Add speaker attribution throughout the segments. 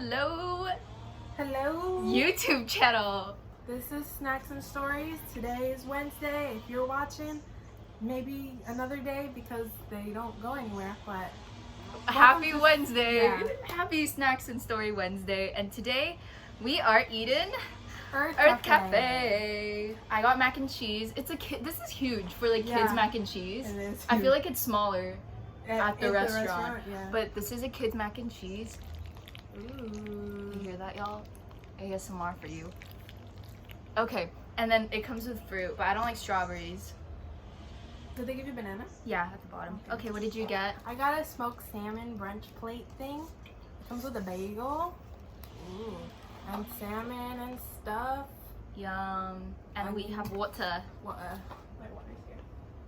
Speaker 1: Hello
Speaker 2: Hello.
Speaker 1: YouTube channel.
Speaker 2: This is Snacks and Stories. Today is Wednesday. If you're watching, maybe another day because they don't go anywhere, but
Speaker 1: Happy Wednesday.
Speaker 2: Yeah.
Speaker 1: Happy Snacks and Story Wednesday. And today we are eating
Speaker 2: Earth
Speaker 1: Cafe. I got mac and cheese. It's a kid. This is huge for like kids
Speaker 2: Yeah.
Speaker 1: mac and cheese.
Speaker 2: It is
Speaker 1: I feel
Speaker 2: huge.
Speaker 1: like it's smaller at the restaurant.
Speaker 2: Yeah.
Speaker 1: But this is a kids mac and cheese.
Speaker 2: Ooh.
Speaker 1: You hear that, y'all? ASMR for you. Okay, and then it comes with fruit, but I don't like strawberries.
Speaker 2: Did they give you banana?
Speaker 1: Yeah, at the bottom. Okay, what did you get?
Speaker 2: I got a smoked salmon brunch plate thing. It comes with a bagel. Ooh. And salmon and stuff.
Speaker 1: Yum. And we have water.
Speaker 2: Water. My water's here.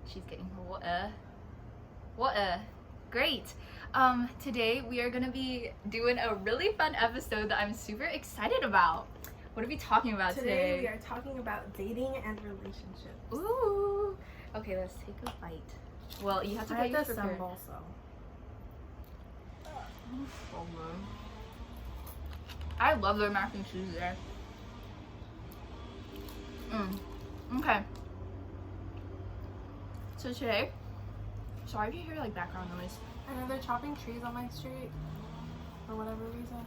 Speaker 1: She's getting her water. Water. Great. Today we are gonna be doing a really fun episode that I'm super excited about. What are we talking about today?
Speaker 2: Today we are talking about dating and relationships.
Speaker 1: Ooh. Okay, let's take a bite. Well, you have to
Speaker 2: I
Speaker 1: get
Speaker 2: have to
Speaker 1: your prepared.
Speaker 2: assemble, so.
Speaker 1: I love their mac and cheese there. Okay. So today, sorry if you hear like background noise.
Speaker 2: I know they're chopping trees on my street for whatever reason.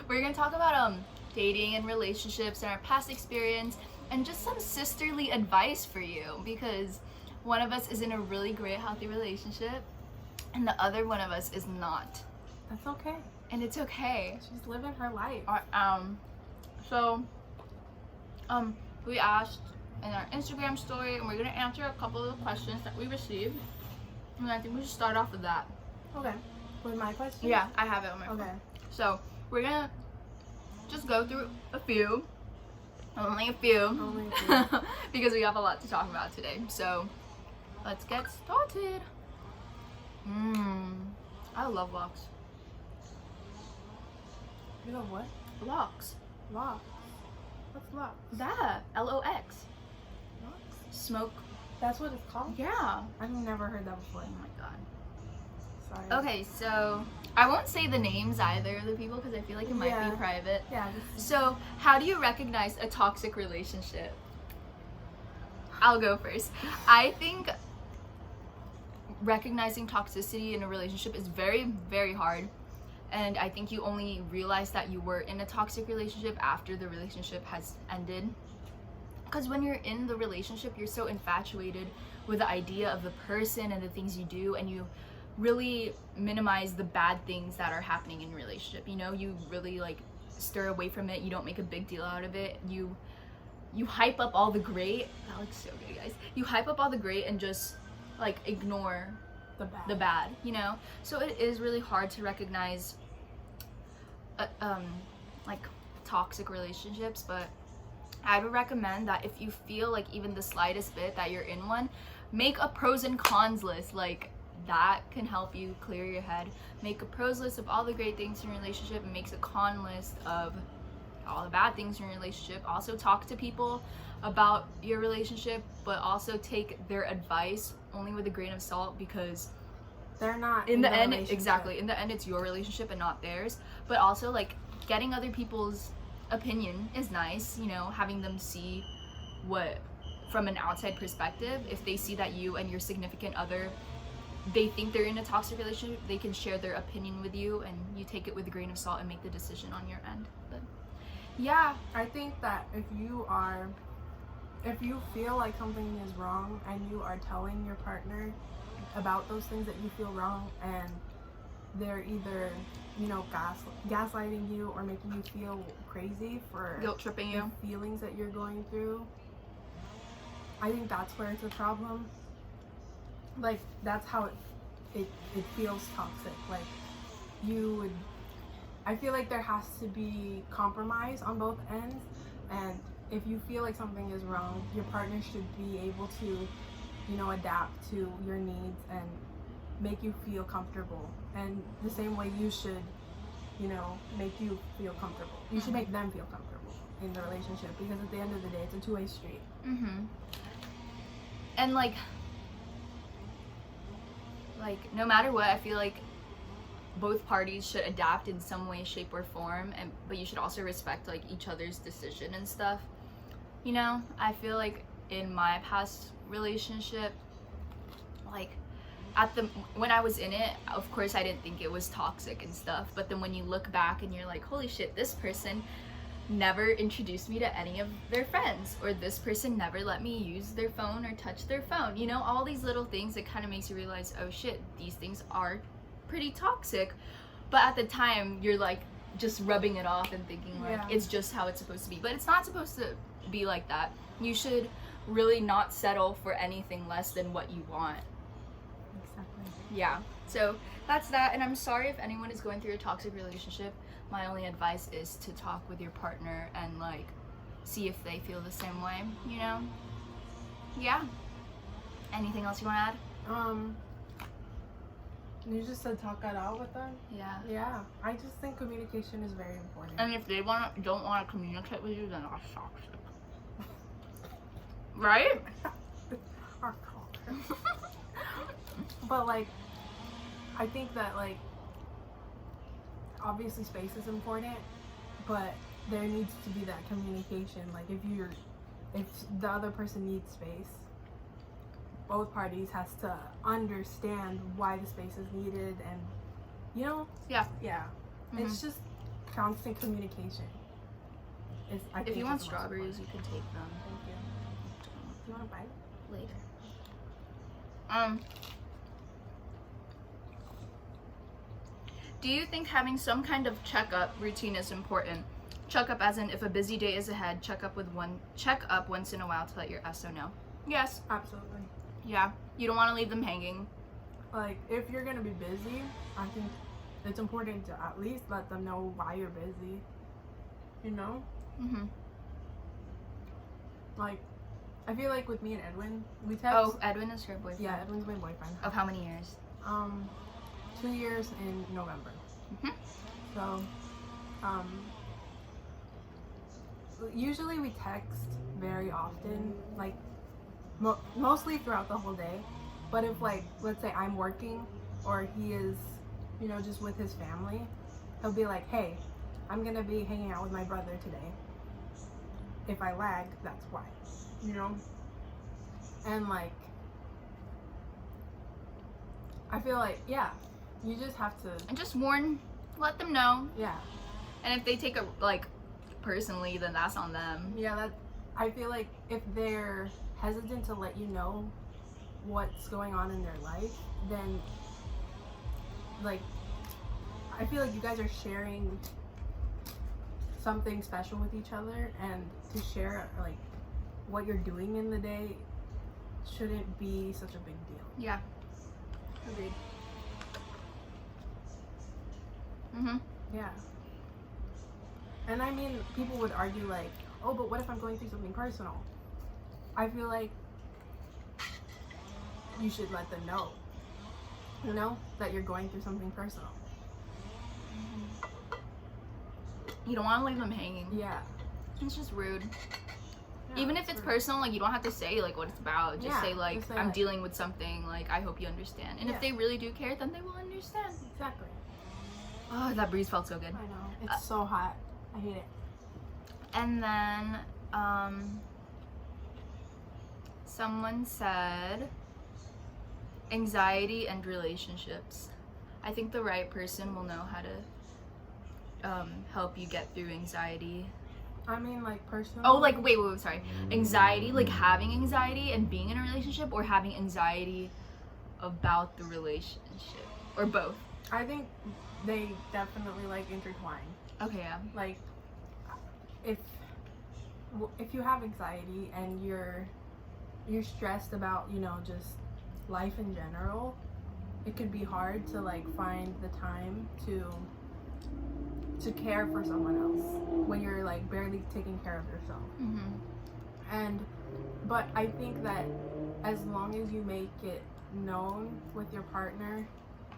Speaker 1: We're gonna talk about dating and relationships and our past experience and just some sisterly advice for you, because one of us is in a really great healthy relationship and the other one of us is not,
Speaker 2: That's okay.
Speaker 1: and it's okay.
Speaker 2: She's living her life.
Speaker 1: So we asked in our Instagram story, and we're gonna answer a couple of the questions that we received, and I think we should start off with that.
Speaker 2: Okay. With my question?
Speaker 1: Yeah, I have it on my phone.
Speaker 2: Okay.
Speaker 1: So we're gonna just go through a few, only a few,
Speaker 2: Only a few.
Speaker 1: because we have a lot to talk about today. So let's get started. I love locks.
Speaker 2: You know what?
Speaker 1: Locks.
Speaker 2: Lock. What's lock?
Speaker 1: That. LOX.
Speaker 2: Locks?
Speaker 1: Smoke.
Speaker 2: That's what it's called?
Speaker 1: Yeah.
Speaker 2: I've never heard that before.
Speaker 1: Oh my god.
Speaker 2: Sorry.
Speaker 1: Okay, so I won't say the names either of the people because I feel like it might
Speaker 2: Yeah.
Speaker 1: be private.
Speaker 2: Yeah.
Speaker 1: So, how do you recognize a toxic relationship? I'll go first. I think recognizing toxicity in a relationship is very, very hard. And I think you only realize that you were in a toxic relationship after the relationship has ended. Because when you're in the relationship, you're so infatuated with the idea of the person and the things you do, and you really minimize the bad things that are happening in your relationship. You know, you really like stir away from it. You don't make a big deal out of it. You hype up all the great. That looks so good, guys. You hype up all the great and just like ignore the bad, you know? So it is really hard to recognize like toxic relationships, but I would recommend that if you feel like even the slightest bit that you're in one, make a pros and cons list. Like that can help you clear your head. Make a pros list of all the great things in your relationship and makes a con list of all the bad things in your relationship. Also talk to people about your relationship, but also take their advice only with a grain of salt, because
Speaker 2: they're not
Speaker 1: in the end,
Speaker 2: relationship.
Speaker 1: exactly, in the end it's your relationship and not theirs. But also like getting other people's opinion is nice, you know, having them see what from an outside perspective. If they see that you and your significant other, they think they're in a toxic relationship, they can share their opinion with you, and you take it with a grain of salt and make the decision on your end. But yeah,
Speaker 2: I think that if you feel like something is wrong and you are telling your partner about those things that you feel wrong, and they're either, you know, gaslighting you or making you feel crazy for
Speaker 1: guilt tripping you,
Speaker 2: the feelings that you're going through, I think that's where it's a problem. Like that's how it feels toxic. Like I feel like there has to be compromise on both ends, and if you feel like something is wrong, your partner should be able to, you know, adapt to your needs and make you feel comfortable. And the same way you should, you know, make you feel comfortable. You should make them feel comfortable in the relationship, because at the end of the day, it's a two-way street.
Speaker 1: And like no matter what, I feel like both parties should adapt in some way, shape, or form, but you should also respect like each other's decision and stuff. You know, I feel like in my past relationship, like when I was in it, of course I didn't think it was toxic and stuff, but then when you look back and you're like, holy shit, this person never introduced me to any of their friends, or this person never let me use their phone or touch their phone, you know, all these little things that kind of makes you realize, oh shit, these things are pretty toxic. But at the time you're like just rubbing it off and thinking like it's just how it's supposed to be, but it's not supposed to be like that. You should really not settle for anything less than what you want.
Speaker 2: Exactly.
Speaker 1: Yeah, so that's that. And I'm sorry if anyone is going through a toxic relationship. My only advice is to talk with your partner and like see if they feel the same way, you know. Yeah, anything else you want to add?
Speaker 2: You just said talk it out with them.
Speaker 1: Yeah,
Speaker 2: I just think communication is very important.
Speaker 1: and if they don't want to communicate with you, then that's toxic. Right?
Speaker 2: Our culture. But like, I think that like, obviously space is important, but there needs to be that communication. Like if the other person needs space, both parties has to understand why the space is needed, and you know. Yeah. Mm-hmm. It's just constant communication.
Speaker 1: If you want strawberries, you can take them.
Speaker 2: Thank you. Do you want to bite?
Speaker 1: Later. Do you think having some kind of checkup routine is important? Checkup as in if a busy day is ahead, check up once in a while to let your SO know. Yes.
Speaker 2: Absolutely.
Speaker 1: Yeah. You don't want to leave them hanging.
Speaker 2: Like, if you're going to be busy, I think it's important to at least let them know why you're busy. You know?
Speaker 1: Mm-hmm.
Speaker 2: Like, I feel like with me and Edwin, we text.
Speaker 1: Oh, Edwin is her boyfriend.
Speaker 2: Yeah, Edwin's my boyfriend.
Speaker 1: Of how many years?
Speaker 2: 2 years in November.
Speaker 1: Mm-hmm.
Speaker 2: So, usually we text very often, like mostly throughout the whole day. But if like, let's say I'm working or he is, you know, just with his family, he'll be like, hey, I'm gonna be hanging out with my brother today. If I lag, that's why, you know? And like, I feel like, yeah, you just have to.
Speaker 1: And just let them know.
Speaker 2: Yeah.
Speaker 1: And if they take it like personally, then that's on them.
Speaker 2: Yeah, I feel like if they're hesitant to let you know what's going on in their life, then like, I feel like you guys are sharing something special with each other, and to share like what you're doing in the day shouldn't be such a big deal.
Speaker 1: Yeah. Agreed. Mm-hmm.
Speaker 2: Yeah. And I mean, people would argue like, oh, but what if I'm going through something personal? I feel like you should let them know, you know, that you're going through something personal.
Speaker 1: You don't want to leave them hanging.
Speaker 2: Yeah.
Speaker 1: It's just rude.
Speaker 2: Yeah,
Speaker 1: even if it's
Speaker 2: rude.
Speaker 1: Personal, like, you don't have to say like what it's about. Just say like,
Speaker 2: just say,
Speaker 1: I'm
Speaker 2: like,
Speaker 1: dealing with something, like, I hope you understand. And if they really do care, then they will understand.
Speaker 2: Exactly.
Speaker 1: Oh, that breeze felt so good.
Speaker 2: I know. It's so hot. I hate it.
Speaker 1: And then someone said anxiety and relationships. I think the right person will know how to help you get through anxiety.
Speaker 2: I mean, like, personally.
Speaker 1: Oh, like, wait, sorry. Anxiety, like having anxiety and being in a relationship, or having anxiety about the relationship, or both?
Speaker 2: I think they definitely like intertwine.
Speaker 1: Okay, yeah.
Speaker 2: Like, if you have anxiety and you're stressed about, you know, just life in general, it could be hard to like find the time to care for someone else when you're like barely taking care of yourself.
Speaker 1: Mm-hmm.
Speaker 2: But I think that as long as you make it known with your partner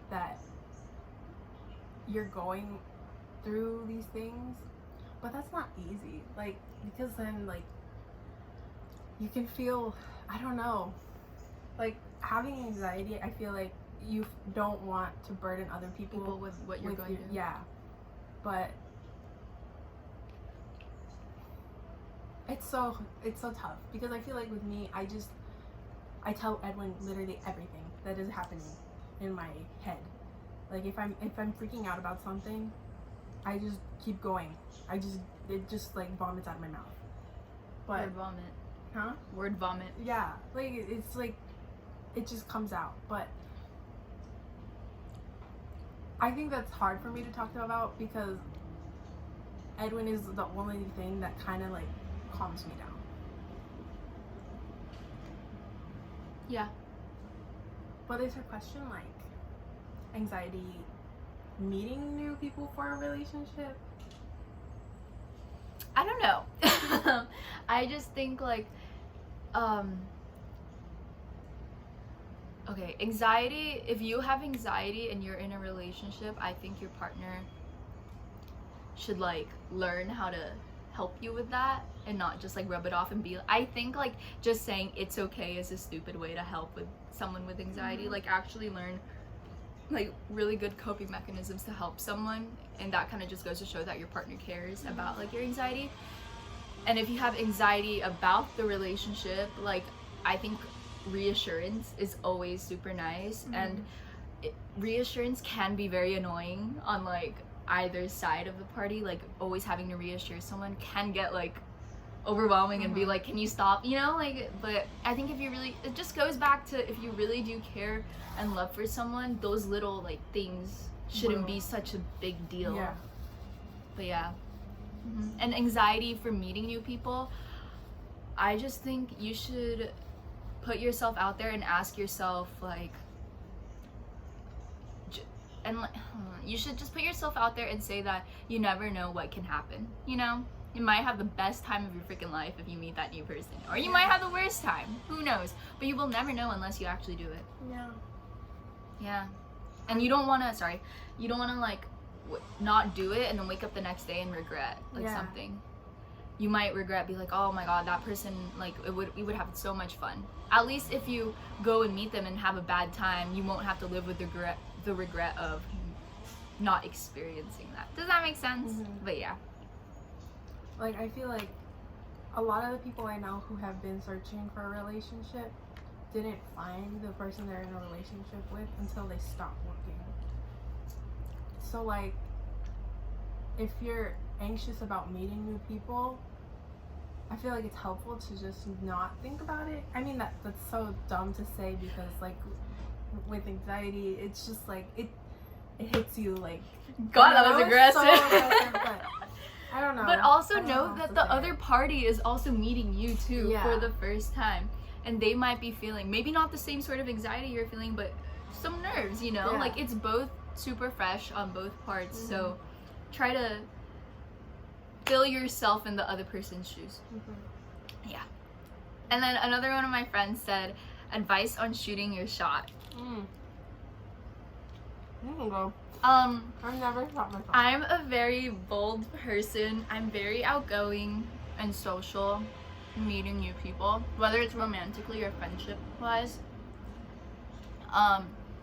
Speaker 2: that you're going through these things, but that's not easy, like, because then like you can feel, I don't know, like having anxiety, I feel like you don't want to burden other people
Speaker 1: with what you're going through.
Speaker 2: Yeah, but it's so tough because I feel like with me, I tell Edwin literally everything that is happening in my head. Like if I'm freaking out about something, I just keep going. It just like vomits out of my mouth. But
Speaker 1: Word vomit.
Speaker 2: Huh?
Speaker 1: Word vomit.
Speaker 2: Yeah, like it's like it just comes out. But I think that's hard for me to talk about because Edwin is the only thing that kind of like calms me down.
Speaker 1: Yeah.
Speaker 2: But is her question like anxiety meeting new people for a relationship?
Speaker 1: I don't know. I just think like okay, anxiety, if you have anxiety and you're in a relationship, I think your partner should like learn how to help you with that and not just like rub it off and be, I think like just saying it's okay is a stupid way to help with someone with anxiety. Like actually learn like really good coping mechanisms to help someone, and that kind of just goes to show that your partner cares about like your anxiety. And if you have anxiety about the relationship, like I think reassurance is always super nice. And reassurance can be very annoying on like either side of the party. Like always having to reassure someone can get like overwhelming and be like, can you stop, you know, like. But I think if you really, it just goes back to if you really do care and love for someone, those little like things shouldn't be such a big deal.
Speaker 2: Yeah.
Speaker 1: But yeah. And anxiety for meeting new people, I just think you should put yourself out there and ask yourself like, you should just put yourself out there and say that you never know what can happen, you know. You might have the best time of your freaking life if you meet that new person, or you might have the worst time, who knows, but you will never know unless you actually do it. Yeah. And you don't want to like not do it and then wake up the next day and regret like something. You might regret, be like, oh my god, that person, like we would have so much fun. At least if you go and meet them and have a bad time, you won't have to live with the regret of not experiencing that. Does that make sense? But yeah.
Speaker 2: Like I feel like a lot of the people I know who have been searching for a relationship didn't find the person they're in a relationship with until they stopped looking. So like if you're anxious about meeting new people, I feel like it's helpful to just not think about it. I mean that's so dumb to say because like with anxiety it's just like it hits you like,
Speaker 1: God, that was aggressive.
Speaker 2: So aggressive, but I don't know.
Speaker 1: But also know that the other party is also meeting you too for the first time, and they might be feeling maybe not the same sort of anxiety you're feeling, but some nerves, you know. Like it's both super fresh on both parts. So try to fill yourself in the other person's shoes. Yeah. And then another one of my friends said, advice on shooting your shot.
Speaker 2: You can go. I've never shot my shot.
Speaker 1: I'm a very bold person. I'm very outgoing and social, meeting new people, whether it's romantically or friendship wise.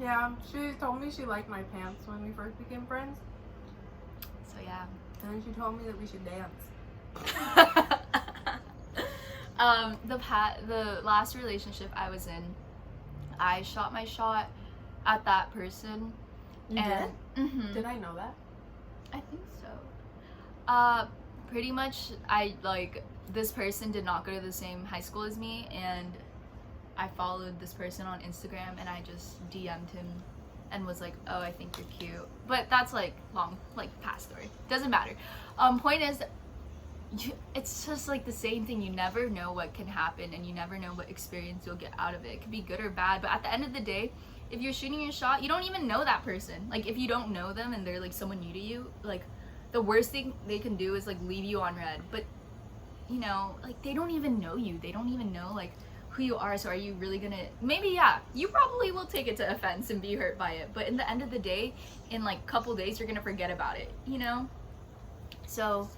Speaker 2: Yeah, she told me she liked my pants when we first became friends.
Speaker 1: So yeah.
Speaker 2: And then she told me that we should dance.
Speaker 1: The last relationship I was in, I shot my shot at that person.
Speaker 2: You did? Did I know that?
Speaker 1: I think so. Pretty much this person did not go to the same high school as me, and I followed this person on Instagram and I just DM'd him and was like, oh, I think you're cute. But that's like long, like past story. Doesn't matter. Point is, it's just like the same thing. You never know what can happen and you never know what experience you'll get out of it. It could be good or bad, but at the end of the day, if you're shooting your shot, you don't even know that person. Like if you don't know them and they're like someone new to you, like the worst thing they can do is like leave you on red. But you know, like they don't even know you. They don't even know like who you are. So are you really gonna, maybe you probably will take it to offense and be hurt by it, but in the end of the day, in like a couple days you're gonna forget about it, you know. So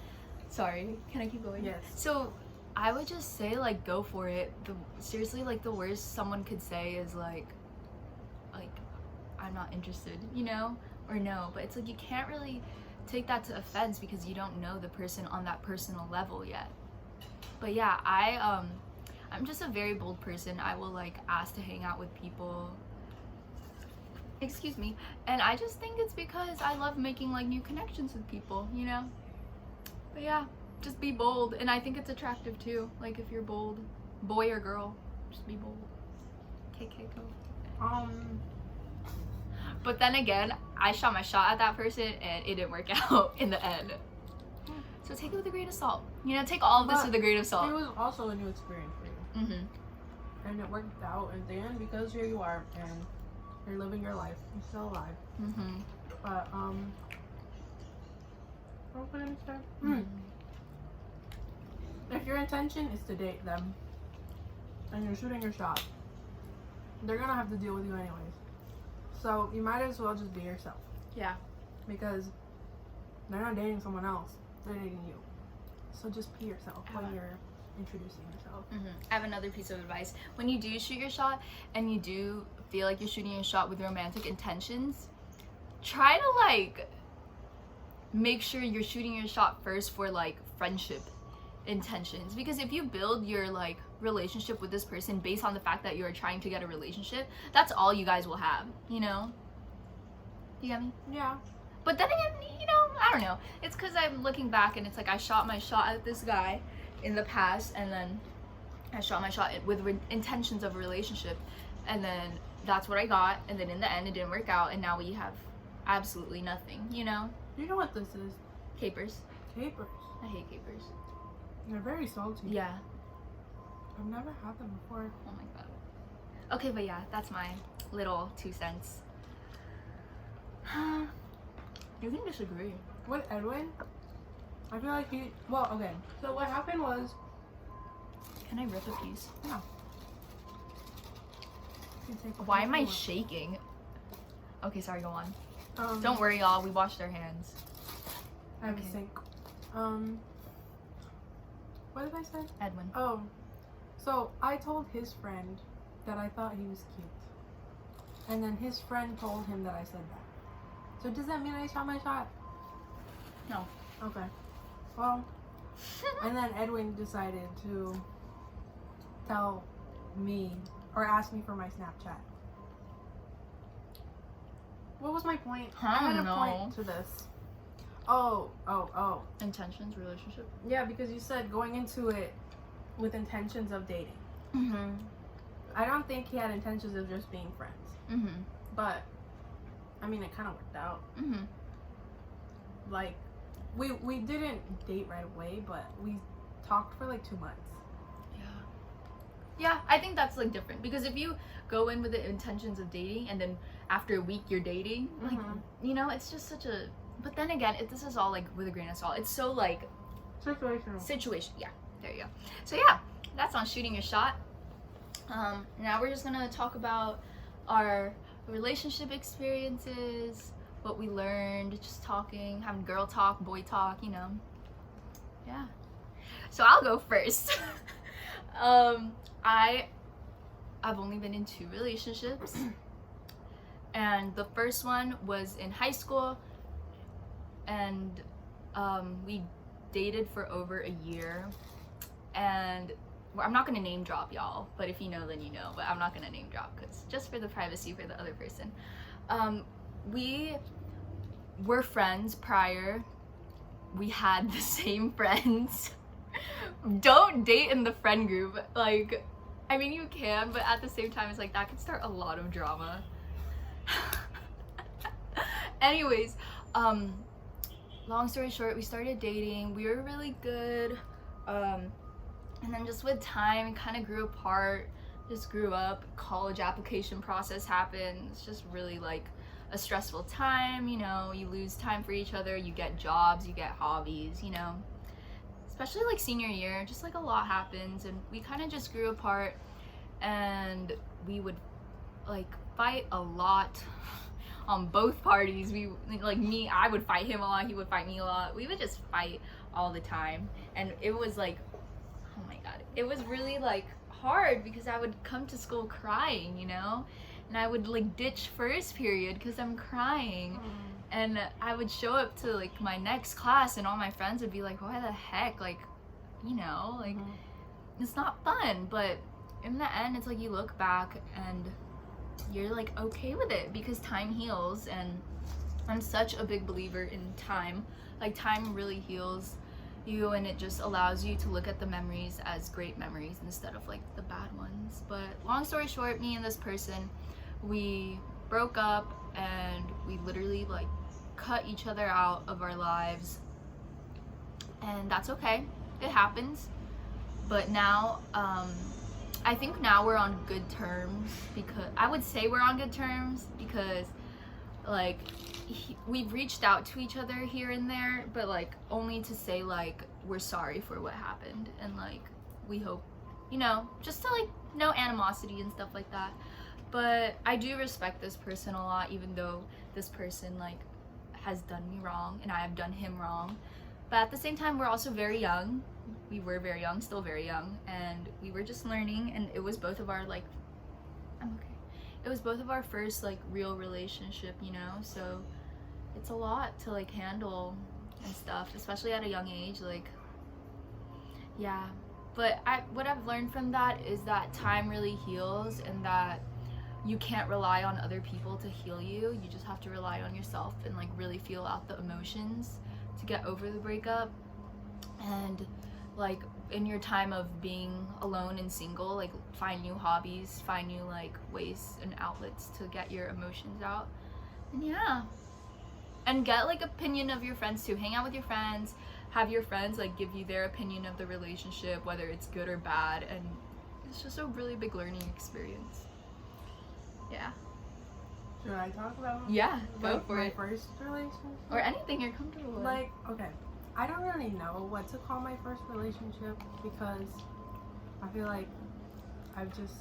Speaker 1: sorry, can I keep going?
Speaker 2: Yes.
Speaker 1: So I would just say like go for it. Seriously, like the worst someone could say is like I'm not interested, you know, or no. But it's like you can't really take that to offense because you don't know the person on that personal level yet. But yeah, I'm just a very bold person. I will like ask to hang out with people, excuse me, and I just think it's because I love making like new connections with people, you know. But yeah, just be bold, and I think it's attractive too. Like if you're bold, boy or girl, just be bold. KK go. But then again, I shot my shot at that person and it didn't work out in the end. So take it with a grain of salt. You know, take all of this with a grain of salt.
Speaker 2: It was also a new experience for you.
Speaker 1: Mm-hmm.
Speaker 2: And it worked out in the end because here you are and you're living your life. You're still alive.
Speaker 1: Mm-hmm.
Speaker 2: But what was I gonna say?
Speaker 1: Mm-hmm.
Speaker 2: If your intention is to date them and you're shooting your shot, they're gonna have to deal with you anyways. So you might as well just be yourself.
Speaker 1: Yeah.
Speaker 2: Because they're not dating someone else, they're dating you. So just be yourself when you're introducing yourself.
Speaker 1: Mm-hmm. I have another piece of advice. When you do shoot your shot and you do feel like you're shooting your shot with romantic intentions, try to like make sure you're shooting your shot first for like friendship intentions, because if you build your like relationship with this person based on the fact that you're trying to get a relationship, that's all you guys will have, you know. You get me?
Speaker 2: Yeah.
Speaker 1: But then again, you know, I don't know, it's because I'm looking back and it's like I shot my shot at this guy in the past, and then I shot my shot with intentions of a relationship, and then that's what I got, and then in the end it didn't work out, and now we have absolutely nothing, you know.
Speaker 2: You know what this is?
Speaker 1: Capers.
Speaker 2: Capers.
Speaker 1: I hate capers.
Speaker 2: They're very salty.
Speaker 1: Yeah.
Speaker 2: I've never had them before.
Speaker 1: Oh my god. Okay, but yeah, that's my little 2 cents. You can disagree.
Speaker 2: With Edwin, I feel like well, okay. So what happened was...
Speaker 1: Can I rip a piece?
Speaker 2: No. You can take a
Speaker 1: Why
Speaker 2: piece
Speaker 1: am I
Speaker 2: if you want.
Speaker 1: shaking? Okay, sorry, go on.
Speaker 2: Um,
Speaker 1: Don't worry, y'all. We washed our hands.
Speaker 2: I have
Speaker 1: Okay.
Speaker 2: a sink. What did I say?
Speaker 1: Edwin.
Speaker 2: Oh, so I told his friend that I thought he was cute, and then his friend told him that I said that. So does that mean I shot my shot?
Speaker 1: No.
Speaker 2: Okay. Well, and then Edwin decided to tell me or ask me for my Snapchat. What was my point? I had a point to this. Oh.
Speaker 1: Intentions, relationship.
Speaker 2: Yeah, because you said going into it with intentions of dating.
Speaker 1: Mm-hmm.
Speaker 2: I don't think he had intentions of just being friends.
Speaker 1: Mm-hmm.
Speaker 2: But, I mean, it kind of worked out.
Speaker 1: Mm-hmm.
Speaker 2: Like, we didn't date right away, but we talked for like 2 months.
Speaker 1: Yeah, I think that's like different, because if you go in with the intentions of dating and then after a week you're dating, like, you know, it's just such a... But then again, this is all like with a grain of salt. It's so like...
Speaker 2: Situational.
Speaker 1: Situation. Yeah, there you go. So yeah, that's on shooting your shot. Now we're just gonna talk about our relationship experiences, what we learned, just talking, having girl talk, boy talk, you know. Yeah. So I'll go first. I've only been in 2 relationships, and the first one was in high school, and we dated for over a year, and I'm not gonna name drop y'all, but if you know then you know, but I'm not gonna name drop because just for the privacy for the other person. We were friends prior, we had the same friends. Don't date in the friend group. Like, I mean, you can, but at the same time, it's like that could start a lot of drama. Anyways, long story short, we started dating. We were really good. And then just with time, it kind of grew apart. Just grew up. College application process happened. It's just really like a stressful time. You know, you lose time for each other. You get jobs. You get hobbies. You know. Especially like senior year, just like a lot happens, and we kind of just grew apart, and we would like fight a lot on both parties. We like me, I would fight him a lot, he would fight me a lot. We would just fight all the time, and it was like, oh my god, it was really like hard because I would come to school crying, you know, and I would like ditch first period because I'm crying. And I would show up to like my next class and all my friends would be like, why the heck, like, you know, like it's not fun. But in the end, it's like you look back and you're like okay with it because time heals. And I'm such a big believer in time. Like time really heals you, and it just allows you to look at the memories as great memories instead of like the bad ones. But long story short, me and this person, we broke up and we literally like cut each other out of our lives, and that's okay, it happens. But now I think now we're on good terms, because I would say we're on good terms because like we've reached out to each other here and there, but like only to say like we're sorry for what happened, and like we hope, you know, just to like no animosity and stuff like that. But I do respect this person a lot, even though this person like has done me wrong and I have done him wrong. But at the same time, we're also very young. We were very young, still very young, and we were just learning, and it was both of our like it was both of our first like real relationship, you know, so it's a lot to like handle and stuff, especially at a young age, like, yeah. But what I've learned from that is that time really heals, and that you can't rely on other people to heal you. You just have to rely on yourself and like really feel out the emotions to get over the breakup. And like in your time of being alone and single, like find new hobbies, find new like ways and outlets to get your emotions out. And yeah, and get like opinion of your friends too. Hang out with your friends, have your friends like give you their opinion of the relationship, whether it's good or bad, and it's just a really big learning experience. Yeah.
Speaker 2: Should I talk about
Speaker 1: Yeah, go
Speaker 2: like,
Speaker 1: for
Speaker 2: my
Speaker 1: it.
Speaker 2: first relationship?
Speaker 1: Or anything you're comfortable with.
Speaker 2: Like, okay, I don't really know what to call my first relationship, because I feel like I've just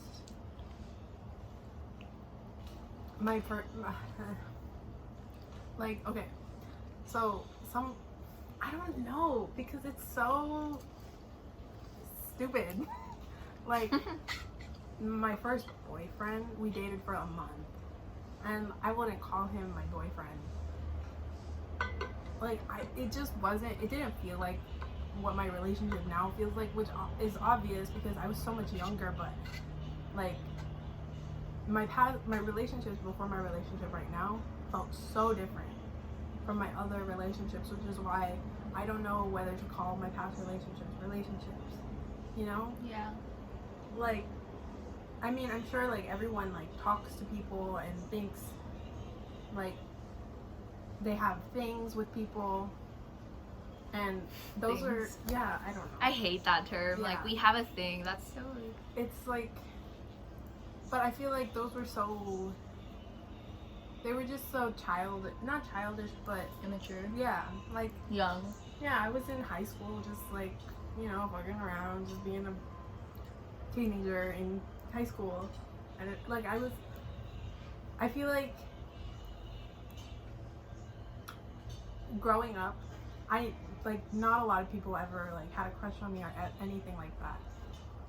Speaker 2: my first like, okay, so I don't know, because it's so stupid. Like my first boyfriend, we dated for a month, and I wouldn't call him my boyfriend. Like it just wasn't, it didn't feel like what my relationship now feels like, which is obvious because I was so much younger. But like my relationships before my relationship right now felt so different from my other relationships, which is why I don't know whether to call my past relationships, you know?
Speaker 1: Yeah.
Speaker 2: Like, I mean, I'm sure like everyone like talks to people and thinks like they have things with people, and those
Speaker 1: Things.
Speaker 2: are, yeah, I don't know.
Speaker 1: I hate that term.
Speaker 2: Yeah.
Speaker 1: Like we have a thing. That's so like,
Speaker 2: It's like, but I feel like those were so, they were just so not childish, but
Speaker 1: immature.
Speaker 2: yeah, like,
Speaker 1: Young.
Speaker 2: yeah, I was in high school, just like, you know, fucking around, just being a teenager in high school. And it, like, I feel like growing up, not a lot of people ever like had a crush on me or anything like that.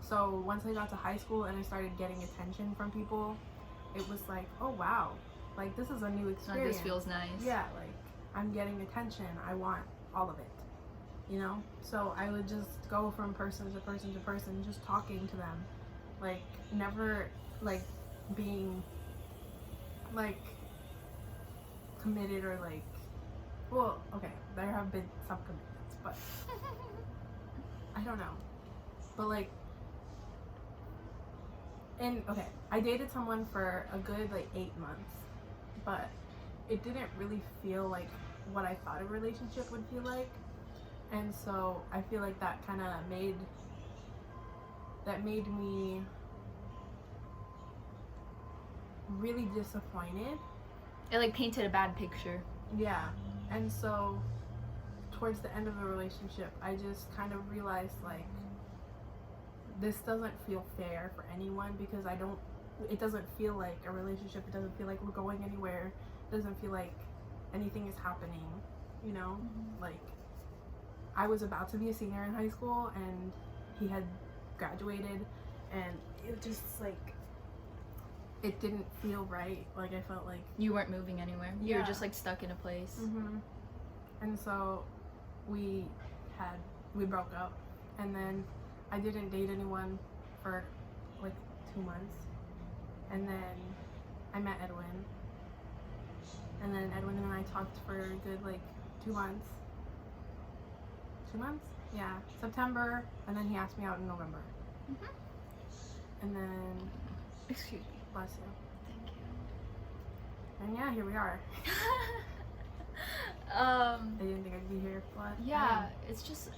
Speaker 2: So once I got to high school and I started getting attention from people, it was like, oh wow, like this is a new
Speaker 1: Like,
Speaker 2: experience.
Speaker 1: this feels nice.
Speaker 2: Yeah, like I'm getting attention. I want all of it, you know? So I would just go from person to person to person, just talking to them, like never like being like committed or like, well, okay, there have been some commitments, but I don't know. But like, and okay, I dated someone for a good like 8 months, but it didn't really feel like what I thought a relationship would feel like. And so I feel like that kind of made me really disappointed.
Speaker 1: It like painted a bad picture.
Speaker 2: Yeah. And so towards the end of the relationship, I just kind of realized like this doesn't feel fair for anyone, because it doesn't feel like a relationship. It doesn't feel like we're going anywhere. It doesn't feel like anything is happening, you know?
Speaker 1: Mm-hmm.
Speaker 2: Like I was about to be a senior in high school and he had graduated, and it just like, it didn't feel right. Like I felt like
Speaker 1: You weren't moving anywhere. You were
Speaker 2: Yeah.
Speaker 1: just like stuck in a place.
Speaker 2: And so we broke up, and then I didn't date anyone for like 2 months, and then I met Edwin, and then Edwin and I talked for a good like 2 months. 2 months? Yeah, September, and then he asked me out in November. And then,
Speaker 1: Excuse me.
Speaker 2: bless you.
Speaker 1: Thank you.
Speaker 2: And yeah, here we are. I didn't think I'd be here, but
Speaker 1: Yeah, it's just,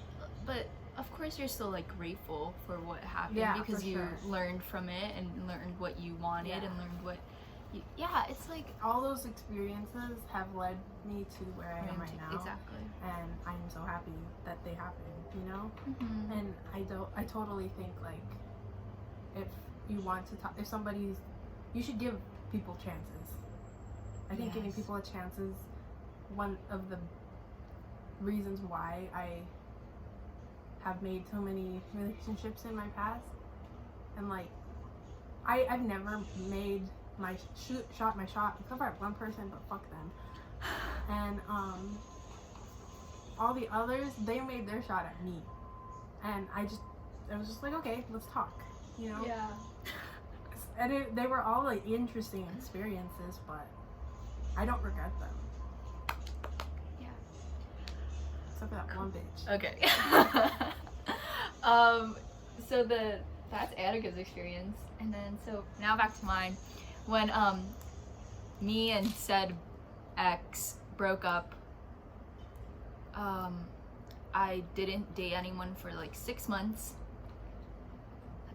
Speaker 1: but of course you're still like grateful for what happened,
Speaker 2: Yeah,
Speaker 1: because
Speaker 2: for
Speaker 1: you
Speaker 2: sure.
Speaker 1: learned from it and learned what you wanted
Speaker 2: Yeah.
Speaker 1: and learned what you, yeah, it's like
Speaker 2: all those experiences have led me to where I am right now.
Speaker 1: Exactly.
Speaker 2: And I'm so happy that they happened, you know?
Speaker 1: Mm-hmm.
Speaker 2: And I totally think like if you want to talk, if somebody's, you should give people chances. I think giving
Speaker 1: Yes.
Speaker 2: people a chance is one of the reasons why I have made so many relationships in my past. And like I've never made my shot except for one person, but fuck them. And all the others, they made their shot at me, and I was just like, okay, let's talk, you know.
Speaker 1: Yeah.
Speaker 2: And they were all like interesting experiences, but I don't regret them.
Speaker 1: Yeah.
Speaker 2: Except for that one bitch.
Speaker 1: Okay. So that's Annika's experience, and then so now back to mine. When me and said ex broke up, I didn't date anyone for like 6 months,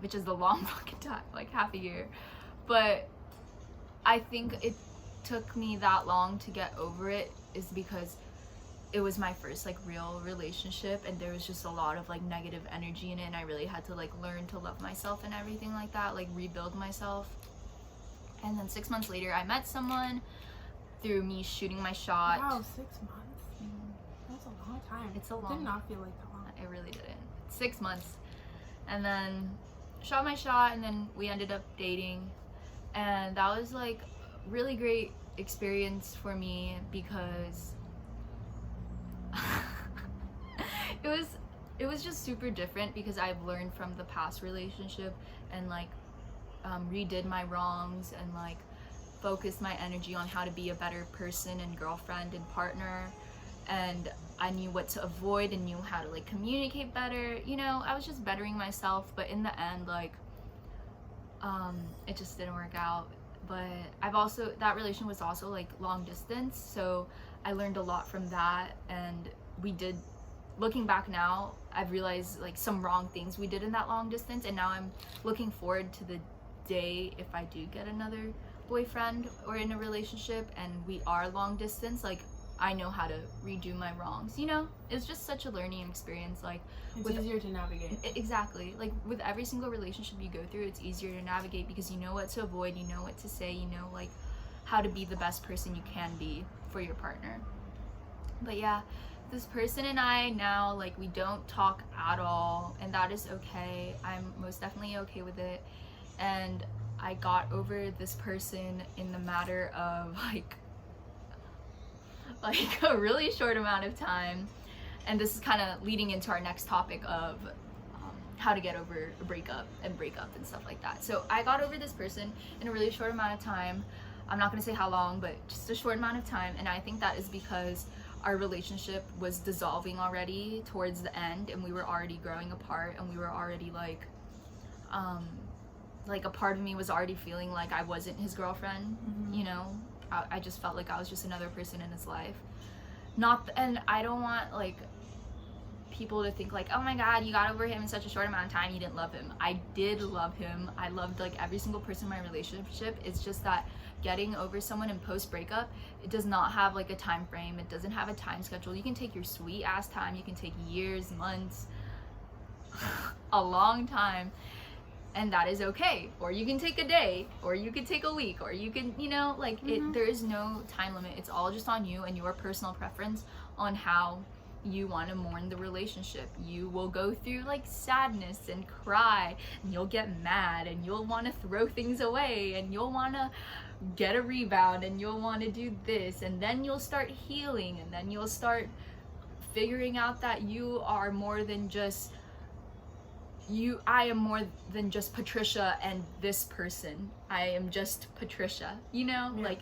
Speaker 1: which is a long fucking time, like half a year. But I think it took me that long to get over it is because it was my first like real relationship, and there was just a lot of like negative energy in it, and I really had to like learn to love myself and everything like that, like rebuild myself. And then 6 months later I met someone through me shooting my shot.
Speaker 2: Wow, 6 months? That's a long time.
Speaker 1: It's a
Speaker 2: It
Speaker 1: long-
Speaker 2: did not feel like that long.
Speaker 1: It really didn't. 6 months. And then shot my shot, and then we ended up dating, and that was like really great experience for me because it was just super different because I've learned from the past relationship and like redid my wrongs and like focused my energy on how to be a better person and girlfriend and partner, and I knew what to avoid and knew how to like communicate better, you know. I was just bettering myself, but in the end like it just didn't work out. But that relation was also like long distance, so I learned a lot from that, and looking back now, I've realized like some wrong things we did in that long distance, and now I'm looking forward to the day if I do get another boyfriend or in a relationship and we are long distance, like I know how to redo my wrongs, you know. It's just such a learning experience, like
Speaker 2: It's easier to navigate.
Speaker 1: Exactly, like with every single relationship you go through, it's easier to navigate because you know what to avoid, you know what to say, you know like how to be the best person you can be for your partner. But yeah, this person and I now, like, we don't talk at all, and that is okay. I'm most definitely okay with it, and I got over this person in the matter of like a really short amount of time. And this is kind of leading into our next topic of how to get over a breakup and stuff like that. So I got over this person in a really short amount of time. I'm not gonna say how long, but just a short amount of time. And I think that is because our relationship was dissolving already towards the end, and we were already growing apart, and we were already like a part of me was already feeling like I wasn't his girlfriend, you know. I just felt like I was just another person in his life. And I don't want like people to think like, oh my god, you got over him in such a short amount of time, you didn't love him. I did love him. I loved like every single person in my relationship. It's just that getting over someone in post breakup, it does not have like a time frame. It doesn't have a time schedule. You can take your sweet ass time. You can take years, months, a long time, and that is okay. Or you can take a day, or you can take a week, or you can, you know, like there is no time limit. It's all just on you and your personal preference on how you want to mourn the relationship. You will go through like sadness and cry, and you'll get mad, and you'll want to throw things away, and you'll want to get a rebound, and you'll want to do this, and then you'll start healing, and then you'll start figuring out that you are more than just I am more than just Patricia and this person. I am just Patricia, you know?
Speaker 2: Yeah.
Speaker 1: Like,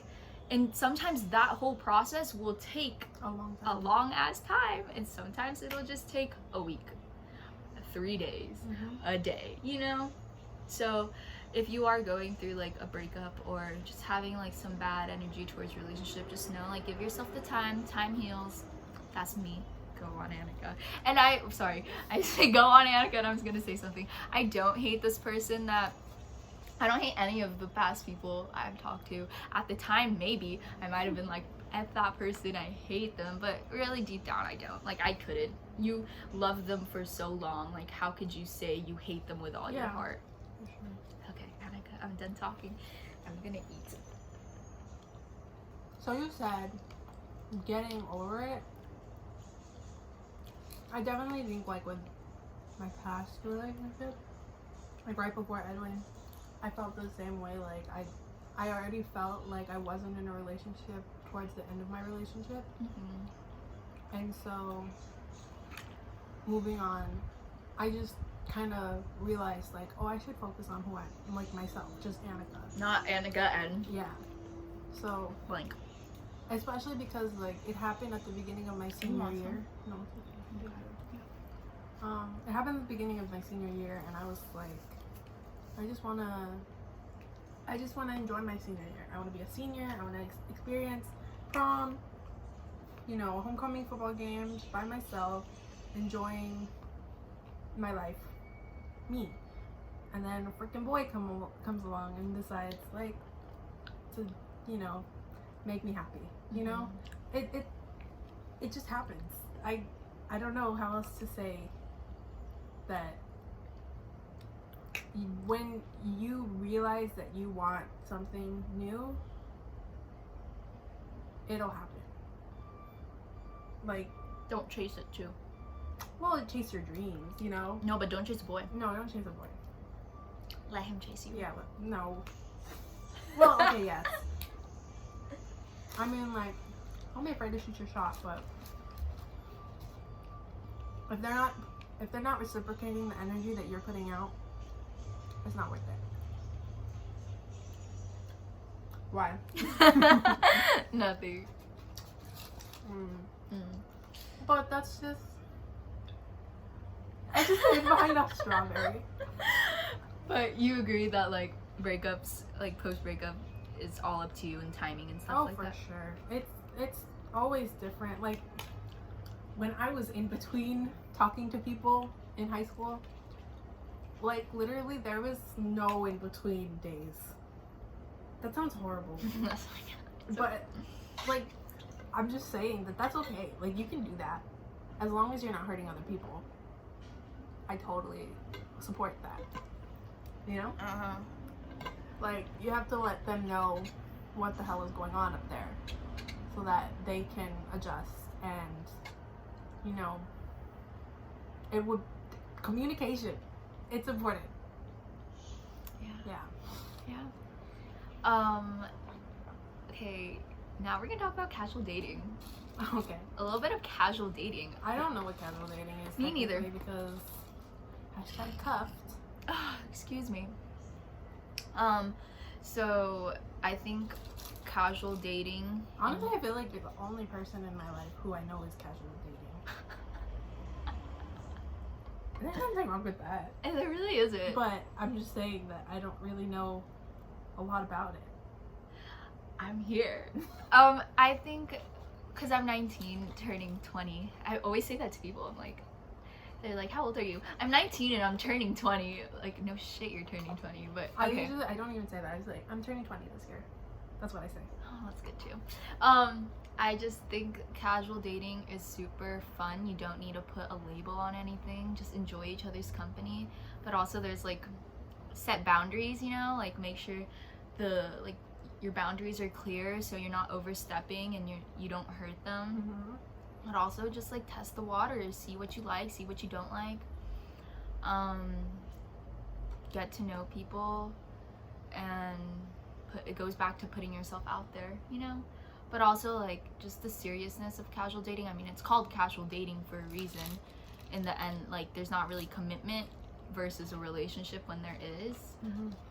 Speaker 1: and sometimes that whole process will take a long ass time, and sometimes it'll just take a week, 3 days, a day, you know? So if you are going through like a breakup or just having like some bad energy towards your relationship, just know, like, give yourself the time heals. That's me. Go on, Annika. And I say go on, Annika, and I was gonna say something. I don't hate this person that I don't hate any of the past people I've talked to. At the time, maybe I might have been like, F that person, I hate them, but really deep down I don't. Like, I couldn't. You loved them for so long, like, how could you say you hate them with all your heart? Okay, Annika, I'm done talking. I'm gonna eat.
Speaker 2: So you said getting over it. I definitely think, like, with my past relationship, like right before Edwin, I felt the same way. Like, I already felt like I wasn't in a relationship towards the end of my relationship. And so, moving on, I just kind of realized, like, oh, I should focus on who I am, like, myself, just Annika.
Speaker 1: Not Annika and...
Speaker 2: Yeah. So...
Speaker 1: blank.
Speaker 2: Especially because, like, it happened at the beginning of my senior year. No, it's okay. It happened at the beginning of my senior year, and I was like, I just wanna enjoy my senior year. I wanna be a senior. I wanna experience prom, you know, homecoming football games by myself, enjoying my life, me. And then a freaking boy comes along and decides, like, to, you know, make me happy. You know, it just happens. I don't know how else to say that. When you realize that you want something new, it'll happen. Like,
Speaker 1: don't chase it too.
Speaker 2: Well, chase your dreams, you know?
Speaker 1: No, but don't chase a boy.
Speaker 2: No, don't chase a boy.
Speaker 1: Let him chase you.
Speaker 2: Yeah, but no. Well, okay, yes. I mean, like, don't be afraid to shoot your shot, but if they're not reciprocating the energy that you're putting out, it's not worth it. Why?
Speaker 1: Nothing.
Speaker 2: But that's just... I just hid behind a strawberry.
Speaker 1: But you agree that, like, breakups, like, post-breakup, is all up to you and timing and stuff like that?
Speaker 2: Oh, for sure. It's always different. Like, when I was in between talking to people in high school, like, literally there was no in between days. That sounds horrible. But, like, I'm just saying that's okay. Like, you can do that as long as you're not hurting other people. I totally support that. You know? Like, you have to let them know what the hell is going on up there so that they can adjust. And, you know, it would... communication. It's important. Yeah.
Speaker 1: Okay, now we're gonna talk about casual dating.
Speaker 2: Okay.
Speaker 1: A little bit of casual dating.
Speaker 2: I don't know what casual dating is.
Speaker 1: Me neither.
Speaker 2: Because hashtag cuffed.
Speaker 1: Excuse me. So I think casual dating.
Speaker 2: Honestly, I feel like you're the only person in my life who I know is casual dating. There's nothing wrong with that.
Speaker 1: And there really isn't.
Speaker 2: But I'm just saying that I don't really know a lot about it.
Speaker 1: I'm here. I think because I'm 19, turning 20. I always say that to people. I'm like, they're like, how old are you? I'm 19 and I'm turning 20. Like, no shit, you're turning 20. But okay.
Speaker 2: I don't even say that. I was like, I'm turning 20 this year. That's what I say.
Speaker 1: Oh, that's good too. I just think casual dating is super fun. You don't need to put a label on anything. Just enjoy each other's company. But also there's like set boundaries, you know? Like make sure your boundaries are clear so you're not overstepping and you don't hurt them. but also just like test the waters, see what you like, see what you don't like. Get to know people, and it goes back to putting yourself out there, you know? But also like just the seriousness of casual dating. I mean, it's called casual dating for a reason. In the end, like, there's not really commitment versus a relationship when there is.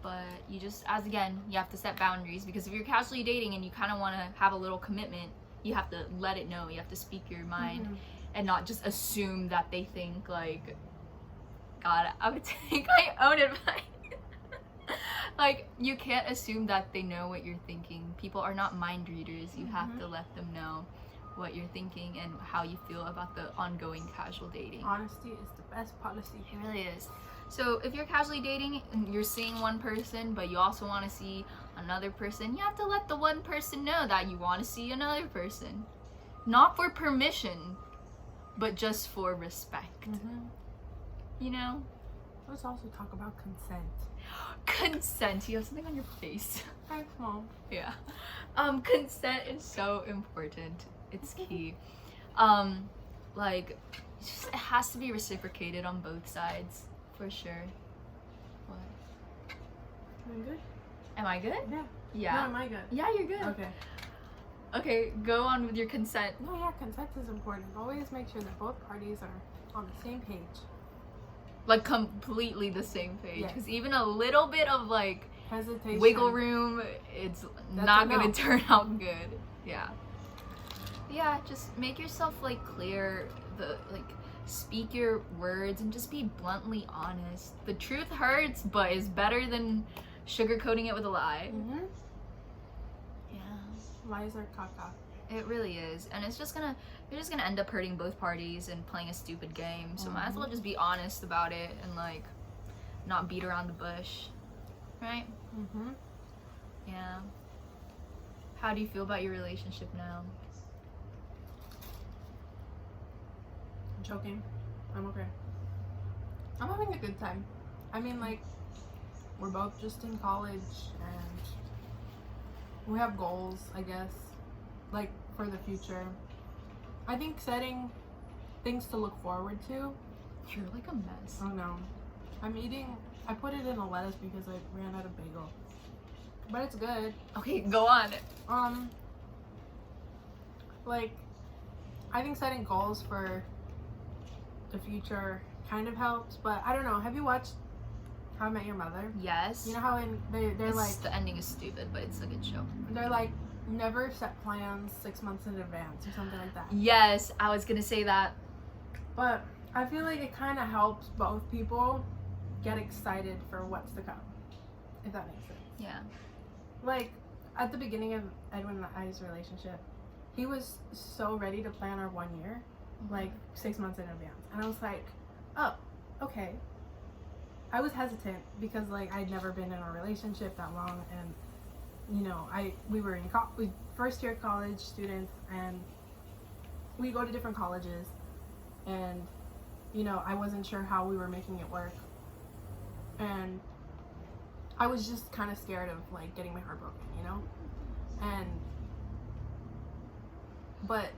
Speaker 1: But you just, as again, you have to set boundaries, because if you're casually dating and you kind of want to have a little commitment, you have to let it know. You have to speak your mind and not just assume that they think like, God, I would think I own it, but like, you can't assume that they know what you're thinking. People are not mind readers. You have to let them know what you're thinking and how you feel about the ongoing casual dating.
Speaker 2: Honesty is the best policy.
Speaker 1: It really is. So if you're casually dating and you're seeing one person, but you also want to see another person, you have to let the one person know that you want to see another person. Not for permission, but just for respect. You know?
Speaker 2: Let's also talk about consent.
Speaker 1: Consent. You have something on your face.
Speaker 2: Thanks, Mom.
Speaker 1: Yeah. Consent is so important. It's key. Like, it has to be reciprocated on both sides, for sure. What?
Speaker 2: Am I good?
Speaker 1: Am I good?
Speaker 2: Yeah.
Speaker 1: Yeah.
Speaker 2: No, am I good?
Speaker 1: Yeah, you're good.
Speaker 2: Okay.
Speaker 1: Okay, go on with your consent.
Speaker 2: No, yeah, consent is important. Always make sure that both parties are on the same page.
Speaker 1: Like, completely the same page.
Speaker 2: Yes.
Speaker 1: Because even a little bit of, like,
Speaker 2: hesitation,
Speaker 1: wiggle room, it's not gonna turn out good. Yeah. Yeah, just make yourself, like, clear. Speak your words and just be bluntly honest. The truth hurts, but is better than sugarcoating it with a lie. Yeah.
Speaker 2: Lies are caca.
Speaker 1: It really is. And you're just gonna end up hurting both parties and playing a stupid game. So might as well just be honest about it and, like, not beat around the bush. Right? Yeah. How do you feel about your relationship now?
Speaker 2: I'm joking. I'm okay. I'm having a good time. I mean, like, we're both just in college and we have goals, I guess, like, for the future. I think setting things to look forward to.
Speaker 1: You're like a mess.
Speaker 2: Oh no. I put it in a lettuce because I ran out of bagel. But it's good.
Speaker 1: Okay, go on.
Speaker 2: Like, I think setting goals for the future kind of helps, but I don't know. Have you watched How I Met Your Mother?
Speaker 1: Yes.
Speaker 2: You know how they're like,
Speaker 1: the ending is stupid, but it's a good show.
Speaker 2: They're like, never set plans 6 months in advance or something like that.
Speaker 1: Yes, I was gonna say that.
Speaker 2: But I feel like it kind of helps both people get excited for what's to come, if that makes sense.
Speaker 1: Yeah.
Speaker 2: Like, at the beginning of Edwin and I's relationship, he was so ready to plan our 1 year, like 6 months in advance. And I was like, oh, okay. I was hesitant because, like, I'd never been in a relationship that long, and you know, we were we first year college students, and we go to different colleges, and you know, I wasn't sure how we were making it work, and I was just kind of scared of, like, getting my heart broken, you know. But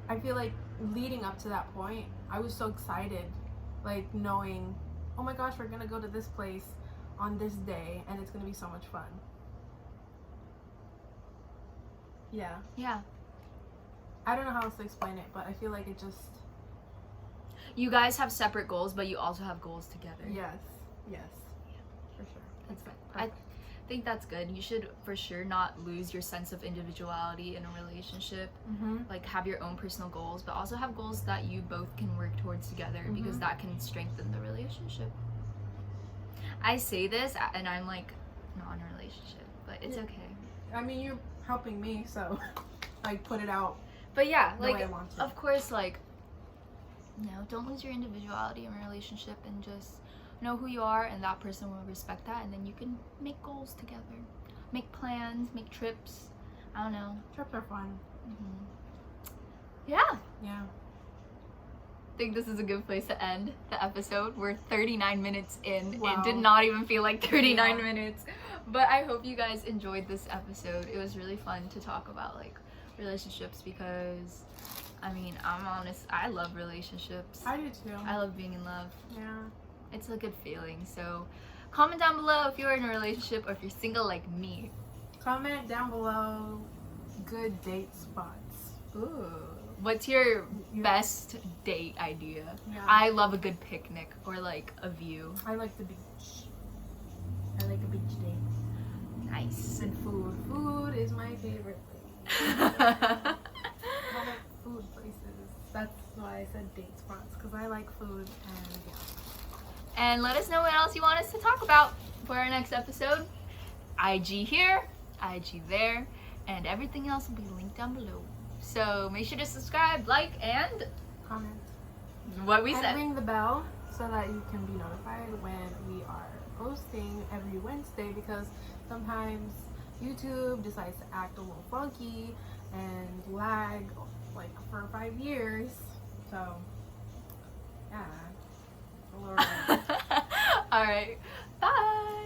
Speaker 2: I feel like leading up to that point, I was so excited, like, knowing, oh my gosh, we're gonna go to this place on this day and it's gonna be so much fun. Yeah.
Speaker 1: Yeah.
Speaker 2: I don't know how else to explain it, but I feel like it just...
Speaker 1: You guys have separate goals, but you also have goals together.
Speaker 2: Yes. Yes. For sure.
Speaker 1: That's good. I think that's good. You should for sure not lose your sense of individuality in a relationship. Like, have your own personal goals, but also have goals that you both can work towards together, because that can strengthen the relationship. I say this and I'm, like, not in a relationship, but it's okay.
Speaker 2: I mean, you're helping me, so like, put it out.
Speaker 1: But yeah,
Speaker 2: the way
Speaker 1: like,
Speaker 2: I want to.
Speaker 1: of course, like, don't lose your individuality in a relationship, and just know who you are, and that person will respect that, and then you can make goals together, make plans, make trips. I don't know.
Speaker 2: Trips are fun.
Speaker 1: Yeah.
Speaker 2: Yeah.
Speaker 1: I think this is a good place to end the episode. We're 39 minutes in.
Speaker 2: Wow.
Speaker 1: It did not even feel like 39 minutes. But I hope you guys enjoyed this episode. It was really fun to talk about, like, relationships, because I mean, I'm honest. I love relationships.
Speaker 2: I do too.
Speaker 1: I love being in love.
Speaker 2: Yeah.
Speaker 1: It's a good feeling. So comment down below if you're in a relationship or if you're single like me.
Speaker 2: Comment down below good date spots.
Speaker 1: Ooh. What's your best date idea?
Speaker 2: Yeah.
Speaker 1: I love a good picnic or like a view.
Speaker 2: I like the beach. I like a beach date.
Speaker 1: Nice.
Speaker 2: And food. Food is my favorite thing. I like food places. That's why I said date spots, because I like food and yeah.
Speaker 1: And let us know what else you want us to talk about for our next episode. IG here, IG there, and everything else will be linked down below. So make sure to subscribe, like, and
Speaker 2: Comment.
Speaker 1: what we
Speaker 2: And
Speaker 1: said.
Speaker 2: ring the bell so that you can be notified when we are posting every Wednesday, because sometimes YouTube decides to act a little funky and lag like for 5 years. So yeah.
Speaker 1: Alright. Bye.